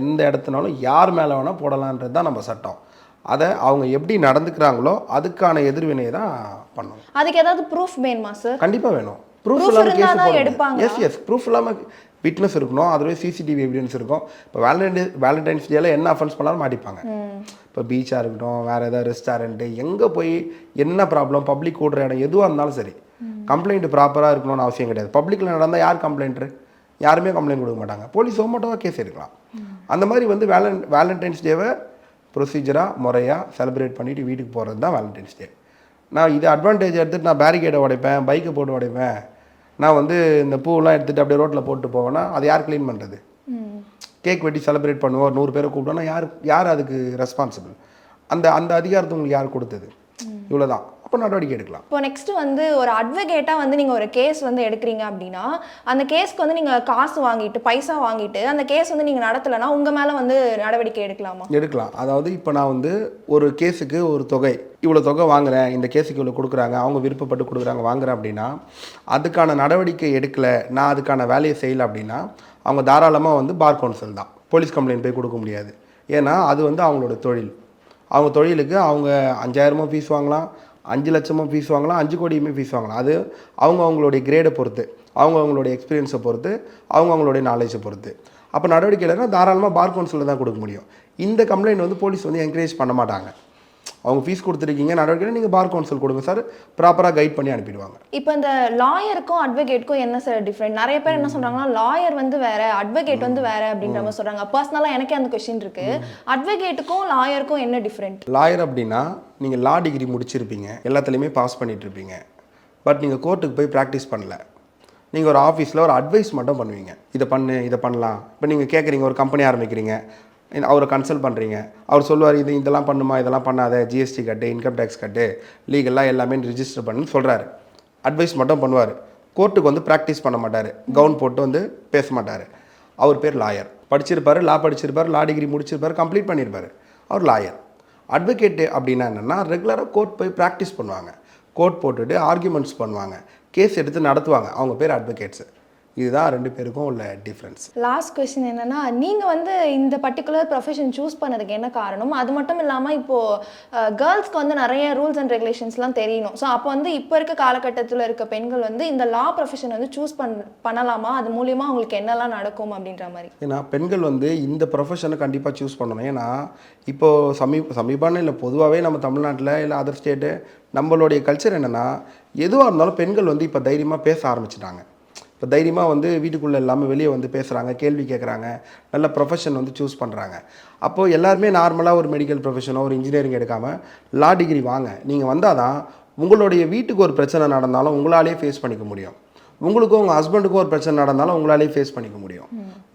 எந்த இடத்துனாலும் யார் மேலே வேணால் போடலான்றது தான் நம்ம சட்டம். அதை அவங்க எப்படி நடந்துக்கிறாங்களோ அதுக்கான எதிர்வினையை தான் பண்ணணும். அதுக்கு ஏதாவது ப்ரூஃப் வேணுமா சார்? கண்டிப்பாக வேணும். ப்ரூஃப் இல்லாமல் எடுப்பாங்க. எஸ் ப்ரூஃப் இல்லாமல் விட்னஸ் இருக்கணும், அதுவே சிசிடிவி எவிடன்ஸ் இருக்கும். இப்போ வேலண்டைன்ஸ் டேல என்ன அஃபென்ஸ் பண்ணாலும் மாட்டிப்பாங்க. இப்போ இப்போ பீச்சாக இருக்கட்டும், வேறு ஏதாவது ரெஸ்டாரண்ட்டு, எங்கே போய் என்ன ப்ராப்ளம், பப்ளிக் கூடுற இடம் எதுவாக இருந்தாலும் சரி, கம்ப்ளைண்ட் ப்ராப்பராக இருக்கணும்னு அவசியம் கிடையாது. பப்ளிக்கில் நடந்தால் யார் கம்ப்ளைண்ட்ரு? யாருமே கம்ப்ளைண்ட் கொடுக்க மாட்டாங்க. போலீஸ் மட்டும் கேஸ் எடுக்கலாம். அந்த மாதிரி வந்து வேலண்டைன்ஸ் டேவை ப்ரொசீஜராக முறையாக செலிப்ரேட் பண்ணிவிட்டு வீட்டுக்கு போகிறது தான் வேலண்டைன்ஸ் டே. நான் இது அட்வான்டேஜ் எடுத்துகிட்டு நான் பேரிகேடை உடைப்பேன், பைக்கை போட்டு உடைப்பேன், நான் வந்து இந்த பூவெலாம் எடுத்துகிட்டு அப்படியே ரோட்டில் போட்டு போவேன்னா அது யார் க்ளீன் பண்ணுறது? கேக் வெட்டி செலிப்ரேட் பண்ணுவோம், 100 பேரை கூப்பிட்டோன்னா யார் அதுக்கு ரெஸ்பான்சிபிள்? அந்த அந்த அதிகாரத்தை உங்களுக்கு யார் கொடுத்தது? இவ்வளோதான். அப்போ நடவடிக்கை எடுக்கலாம். இப்போ நெக்ஸ்ட் வந்து ஒரு அட்வொகேட்டாக வந்து நீங்கள் ஒரு கேஸ் வந்து எடுக்கிறீங்க அப்படின்னா அந்த கேஸ்க்கு வந்து நீங்கள் காசு வாங்கிட்டு பைசா வாங்கிட்டு அந்த கேஸ் வந்து நீங்கள் நடத்தலைன்னா உங்கள் மேலே வந்து நடவடிக்கை எடுக்கலாமா? எடுக்கலாம். அதாவது இப்போ நான் வந்து ஒரு கேஸுக்கு ஒரு தொகை, இவ்வளோ தொகை வாங்குறேன், இந்த கேஸுக்கு இவ்வளோ கொடுக்குறாங்க, அவங்க விருப்பப்பட்டு கொடுக்குறாங்க, வாங்குறேன் அப்படின்னா அதுக்கான நடவடிக்கை எடுக்கலை, நான் அதுக்கான வேலையை செய்யலை அப்படின்னா அவங்க தாராளமாக வந்து பார் கவுன்சில் தான், போலீஸ் கம்ப்ளைண்ட் போய் கொடுக்க முடியாது. ஏன்னா அது வந்து அவங்களோட தொழில். அவங்க தொழிலுக்கு அவங்க 5000 ஃபீஸ் வாங்கலாம், 5 லட்சமும் ஃபீஸ் வாங்கலாம், 5 கோடியுமே ஃபீஸ் வாங்கலாம். அது அவங்களுடைய கிரேடை பொறுத்து, அவங்களுடைய எக்ஸ்பீரியன்ஸை பொறுத்து, அவங்களுடைய நாலேஜை பொறுத்து. அப்போ நடவடிக்கை இல்லைன்னா தாராளமாக பார் கவுன்சிலில் தான் கொடுக்க முடியும். இந்த கம்ப்ளைண்ட் வந்து போலீஸ் வந்து என்கரேஜ் பண்ண மாட்டாங்க. அவங்க ஃபீஸ் கொடுத்துருக்கீங்க, நடவடிக்கை நீங்கள் பார் கவுன்சில் கொடுங்க சார், ப்ராப்பராக கைட் பண்ணி அனுப்பிடுவாங்க. இப்போ இந்த லாயருக்கும் அட்வொகேட்டுக்கும் என்ன சார் டிஃப்ரெண்ட்? நிறைய பேர் என்ன சொல்கிறாங்கன்னா லாயர் வந்து வேற, அட்வொகேட் வந்து வேற அப்படின்ற மாதிரி சொல்கிறாங்க. பர்சனலாக எனக்கே அந்த கொஸ்டின் இருக்குது, அட்வொகேட்டுக்கும் லாயருக்கும் என்ன டிஃப்ரெண்ட்? லாயர் அப்படின்னா நீங்கள் லா டிகிரி முடிச்சிருப்பீங்க, எல்லாத்துலேயுமே பாஸ் பண்ணிட்டு இருப்பீங்க, பட் நீங்கள் கோர்ட்டுக்கு போய் ப்ராக்டிஸ் பண்ணல. நீங்கள் ஒரு ஆஃபீஸில் ஒரு அட்வைஸ் மட்டும் பண்ணுவீங்க, இதை பண்ணு, இதை பண்ணலாம். இப்போ நீங்கள் கேட்குறீங்க, ஒரு கம்பெனி ஆரம்பிக்கிறீங்க, அவரை கன்சல்ட் பண்ணுறீங்க, அவர் சொல்லுவார் இதெல்லாம் பண்ணுமா, இதெல்லாம் பண்ணாத, ஜிஎஸ்டி கட்டு, இன்கம் டேக்ஸ் கட்டு, லீகலாக எல்லாமே ரிஜிஸ்டர் பண்ணுன்னு சொல்கிறாரு. அட்வைஸ் மட்டும் பண்ணுவார், கோர்ட்டுக்கு வந்து ப்ராக்டிஸ் பண்ண மாட்டார், கவுன் போட்டு வந்து பேச மாட்டார். அவர் பேர் லாயர். படிச்சிருப்பார், லா படிச்சிருப்பார், லா டிகிரி முடிச்சிருப்பார், கம்ப்ளீட் பண்ணியிருப்பார், அவர் லாயர். அட்வொகேட்டு அப்படின்னா என்னென்னா ரெகுலராக கோர்ட் போய் ப்ராக்டிஸ் பண்ணுவாங்க, கோர்ட் போட்டுட்டு ஆர்கியூமெண்ட்ஸ் பண்ணுவாங்க, கேஸ் எடுத்து நடத்துவாங்க, அவங்க பேர் அட்வொகேட்ஸு. இதுதான் 2 பேருக்கும் உள்ள டிஃப்ரென்ஸ். லாஸ்ட் கொஸ்டின் என்னன்னா, நீங்கள் வந்து இந்த பர்டிகுலர் ப்ரொஃபஷன் சூஸ் பண்ணதுக்கு என்ன காரணம்? அது மட்டும் இல்லாமல் இப்போது கேர்ள்ஸ்க்கு வந்து நிறைய ரூல்ஸ் அண்ட் ரெகுலேஷன்ஸ்லாம் தெரியணும். ஸோ அப்போ வந்து இப்போ இருக்க காலகட்டத்தில் இருக்க பெண்கள் வந்து இந்த லா ப்ரொஃபஷன் வந்து சூஸ் பண்ணலாமா, அது மூலியமாக அவங்களுக்கு என்னெல்லாம் நடக்கும் அப்படின்ற மாதிரி? ஏன்னா பெண்கள் வந்து இந்த ப்ரொஃபஷனை கண்டிப்பாக சூஸ் பண்ணணும். ஏன்னா இப்போது சமீபமான இல்லை, பொதுவாகவே நம்ம தமிழ்நாட்டில் இல்லை அதர் ஸ்டேட்டு நம்மளுடைய கல்ச்சர் என்னென்னா எதுவாக இருந்தாலும் பெண்கள் வந்து இப்போ தைரியமாக பேச ஆரம்பிச்சிட்டாங்க. இப்போ தைரியமாக வந்து வீட்டுக்குள்ளே இல்லாமல் வெளியே வந்து பேசுகிறாங்க, கேள்வி கேட்குறாங்க, நல்ல ப்ரொஃபஷன் வந்து சூஸ் பண்ணுறாங்க. அப்போது எல்லாருமே நார்மலாக ஒரு மெடிக்கல் ப்ரொஃபஷனோ ஒரு இன்ஜினியரிங் எடுக்காமல் லா டிகிரி வாங்க, நீங்கள் வந்தால் தான் உங்களுடைய வீட்டுக்கு ஒரு பிரச்சனை நடந்தாலும் உங்களாலே ஃபேஸ் பண்ணிக்க முடியும், உங்களுக்கும் உங்கள் ஹஸ்பண்டுக்கும் ஒரு பிரச்சனை நடந்தாலும் உங்களாலே ஃபேஸ் பண்ணிக்க முடியும்,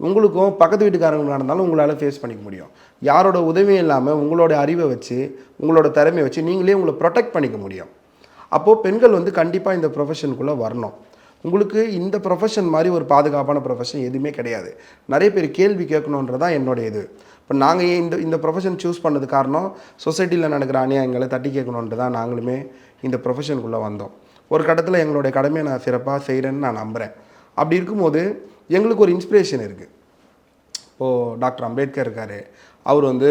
உங்களுக்கும் பக்கத்து வீட்டுக்காரங்களுக்கு நடந்தாலும் உங்களால் ஃபேஸ் பண்ணிக்க முடியும். யாரோட உதவியும் இல்லாமல் உங்களோட அறிவை வச்சு உங்களோட திறமையை வச்சு நீங்களே உங்களை ப்ரொடெக்ட் பண்ணிக்க முடியும். அப்போது பெண்கள் வந்து கண்டிப்பாக இந்த ப்ரொஃபஷனுக்குள்ளே வரணும். உங்களுக்கு இந்த ப்ரொஃபஷன் மாதிரி ஒரு பாதுகாப்பான ப்ரொஃபஷன் எதுவுமே கிடையாது. நிறைய பேர் கேள்வி கேட்கணுன்றதான் என்னுடைய இது. இப்போ நாங்கள் ஏன் இந்த ப்ரொஃபஷன் சூஸ் பண்ணது காரணம், சொசைட்டியில் நடக்கிற அநியாயங்களை தட்டி கேட்கணுன்ட்டு தான் நாங்களுமே இந்த ப்ரொஃபஷனுக்குள்ளே வந்தோம். ஒரு கட்டத்தில் எங்களுடைய கடமையை நான் சிறப்பாக செய்கிறேன்னு நான் நம்புகிறேன். அப்படி இருக்கும்போது எங்களுக்கு ஒரு இன்ஸ்பிரேஷன் இருக்குது. இப்போது டாக்டர் அம்பேத்கர் இருக்கார், அவர் வந்து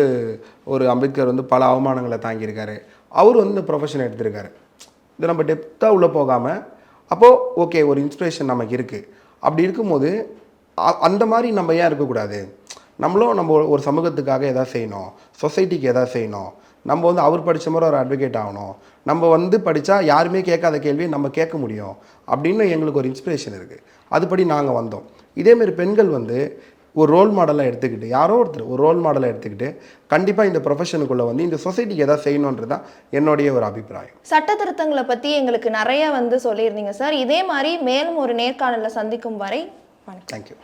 அம்பேத்கர் வந்து பல அவமானங்களை தாங்கியிருக்காரு, அவர் வந்து இந்த ப்ரொஃபஷனை எடுத்திருக்காரு. இது நம்ம டெப்த்தாக உள்ளே போகாமல் அப்போது ஓகே ஒரு இன்ஸ்பிரேஷன் நமக்கு இருக்குது. அப்படி இருக்கும்போது அந்த மாதிரி நம்ம ஏன் இருக்கக்கூடாது? நம்ம ஒரு சமூகத்துக்காக எதாவது செய்யணும், சொசைட்டிக்கு எதாவது செய்யணும், நம்ம வந்து அவர் படித்த மாதிரி ஒரு அட்வொகேட் ஆகணும், நம்ம வந்து படித்தா யாருமே கேட்காத கேள்வியை நம்ம கேட்க முடியும் அப்படின்னு எங்களுக்கு ஒரு இன்ஸ்பிரேஷன் இருக்குது. அதுபடி நாங்கள் வந்தோம். இதேமாரி பெண்கள் வந்து ஒரு ரோல் மாடலாக எடுத்துக்கிட்டு, யாரோ ஒருத்தர் ஒரு ரோல் மாடலாக எடுத்துக்கிட்டு கண்டிப்பாக இந்த ப்ரொஃபஷனுக்குள்ளே வந்து இந்த சொசைட்டிக்கு எதாவது செய்யணுன்றது தான் என்னுடைய ஒரு அபிப்பிராயம். சட்ட திருத்தங்களை பற்றி எங்களுக்கு நிறைய வந்து சொல்லியிருந்தீங்க சார். இதே மாதிரி மேலும் ஒரு நேர்காணலில் சந்திக்கும் வரை வணக்கம். தேங்க்யூ.